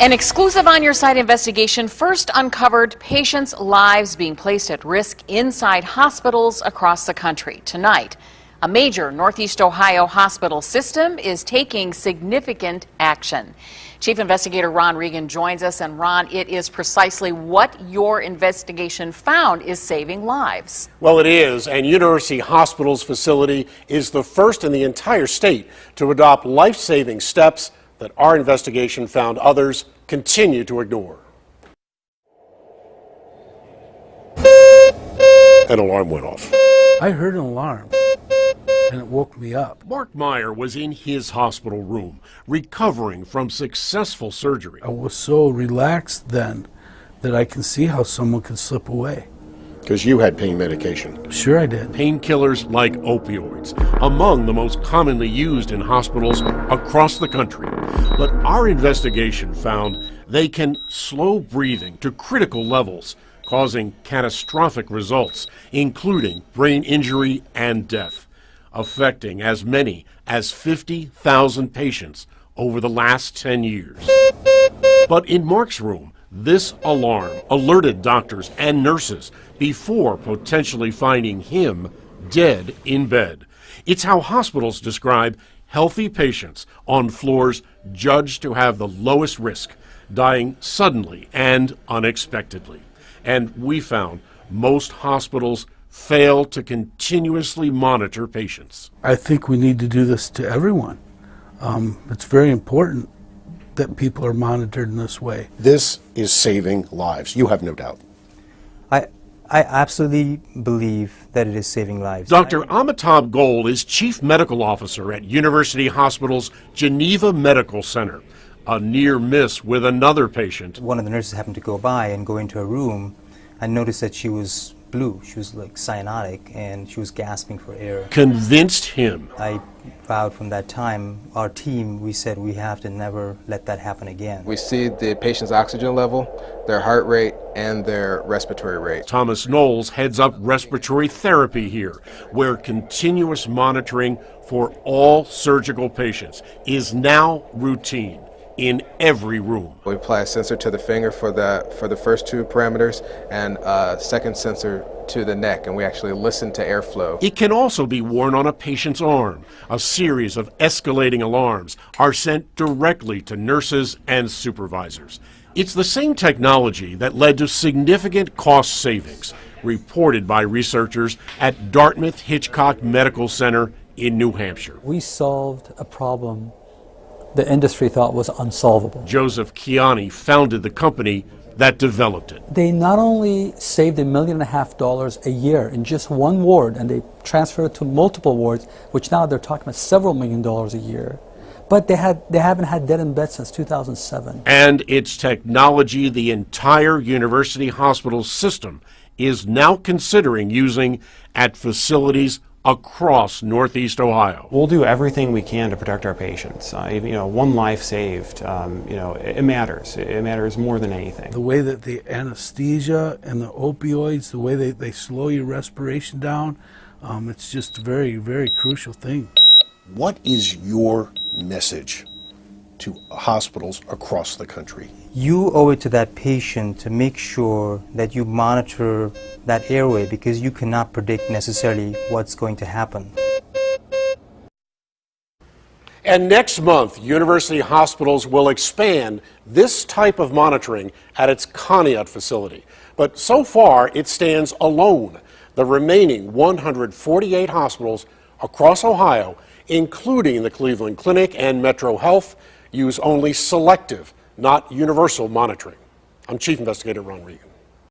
An exclusive on your site investigation first uncovered patients' lives being placed at risk inside hospitals across the country. Tonight, a major Northeast Ohio hospital system is taking significant action. Chief Investigator Ron Regan joins us, and Ron, it is precisely what your investigation found is saving lives. Well, it is, and University Hospital's facility is the first in the entire state to adopt life-saving steps that our investigation found others continue to ignore. An alarm went off. I heard an alarm, and it woke me up. Mark Meyer was in his hospital room, recovering from successful surgery. I was so relaxed then that I can see how someone could slip away. Because you had pain medication. Sure I did. Painkillers like opioids, among the most commonly used in hospitals across the country. But our investigation found they can slow breathing to critical levels, causing catastrophic results, including brain injury and death, affecting as many as 50,000 patients over the last 10 years. But in Mark's room, this alarm alerted doctors and nurses before potentially finding him dead in bed. It's how hospitals describe healthy patients on floors judged to have the lowest risk, dying suddenly and unexpectedly. And we found most hospitals fail to continuously monitor patients. I think we need to do this to everyone. It's very important that people are monitored in this way. This is saving lives, you have no doubt. I absolutely believe that it is saving lives. Dr. Amitabh Goel is Chief Medical Officer at University Hospital's Geneva Medical Center. A near miss with another patient. One of the nurses happened to go by and go into her room and noticed that she was blue. She was like cyanotic and she was gasping for air. Convinced him. I vowed from that time, our team, we said we have to never let that happen again. We see the patient's oxygen level, their heart rate, and their respiratory rate. Thomas Knowles heads up respiratory therapy here, where continuous monitoring for all surgical patients is now routine in every room. We apply a sensor to the finger for the first two parameters and a second sensor to the neck, and we actually listen to airflow. It can also be worn on a patient's arm. A series of escalating alarms are sent directly to nurses and supervisors. It's the same technology that led to significant cost savings, reported by researchers at Dartmouth Hitchcock Medical Center in New Hampshire. We solved a problem the industry thought was unsolvable. Joseph Kiani founded the company that developed it. They not only saved $1.5 million a year in just one ward, and they transferred it to multiple wards, which now they're talking about several $1 million a year, but they haven't had dead in bed since 2007. And its technology the entire university hospital system is now considering using at facilities across Northeast Ohio. We'll do everything we can to protect our patients. One life saved, it matters. It matters more than anything. The way that the anesthesia and the opioids, the way they slow your respiration down, it's just a very, very crucial thing. What is your message to hospitals across the country? You owe it to that patient to make sure that you monitor that airway, because you cannot predict necessarily what's going to happen. And next month, university hospitals will expand this type of monitoring at its Conneaut facility. But so far, it stands alone. The remaining 148 hospitals across Ohio, including the Cleveland Clinic and Metro Health, use only selective, not universal monitoring. I'm Chief Investigator Ron Regan.